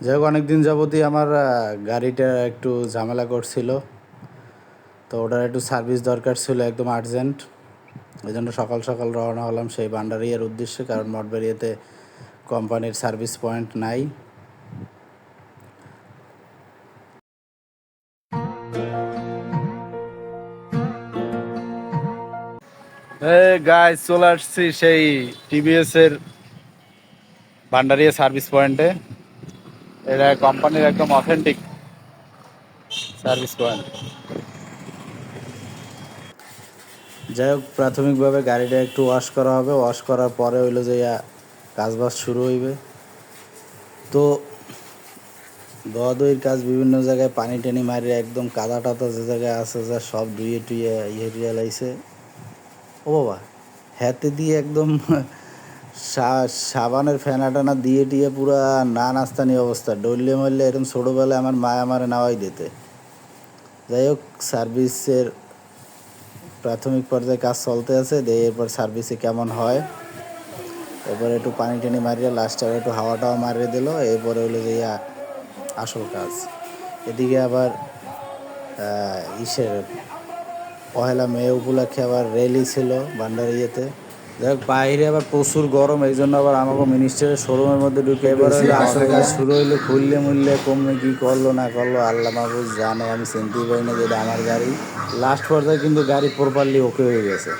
যাই হোক, অনেকদিন যাবতই আমার গাড়িটা একটু ঝামেলা করছিল, তো ওটার একটু সার্ভিস দরকার ছিল একদম আর্জেন্ট। এই জন্য সকাল সকাল রওনা হলাম সেই ভান্ডারিয়ার উদ্দেশ্যে, কারণ মঠবাড়িয়াতে কোম্পানির সার্ভিস পয়েন্ট নাই। গাইস, চলে আসছি সেই টিভিএস এর ভান্ডারিয়া সার্ভিস পয়েন্টে। এটা কোম্পানির একদম অথেন্টিক সার্ভিস পয়েন্ট। যাই হোক, প্রাথমিকভাবে গাড়িটা একটু ওয়াশ করা হবে, ওয়াশ করার পরে হইলো যে কাজবাজ শুরু হইবে। তো ধোয়াধুয়ির কাজ বিভিন্ন জায়গায় পানি টানি মারিয়ে একদম কাদা টাদা যে জায়গায় আছে যা সব ধুয়ে টুয়ে টিয়ে লাইছে। ও বাবা, হাতে দিয়ে একদম সাবানের ফেনা টানা দিয়ে টিয়ে পুরা না নাস্তানি অবস্থা, ডললে মরলে এরকম ছোটোবেলায় আমার মায় আমারে নাওয়াই দিতে। যাই হোক, সার্ভিসের প্রাথমিক পর্যায়ে কাজ চলতে আছে, দিয়ে এরপর সার্ভিসে কেমন হয়। এরপরে একটু পানি টানি মারিয়ে লাস্টে একটু হাওয়া টাওয়া মারিয়ে দিল, এরপরে হলো যে আসল কাজ। এদিকে আবার ইসের পহেলা মে উপলক্ষে আবার র্যালি ছিল ভান্ডারিয়াতে। যাই হোক, বাইরে আবার প্রচুর গরম, এই জন্য আবার আমাকে মিনিস্টারের শোরুমের মধ্যে ঢুকে এবারে হইলে আসল কাজ শুরু হইলো। খুললে মুললে কমে কি করলো না করলো আল্লাহ মাহফুজ জানে, আমি চিনতেই পারি না যেটা আমার গাড়ি। লাস্ট পর্যায়ে কিন্তু গাড়ি প্রপারলি ওকে হয়ে গেছে।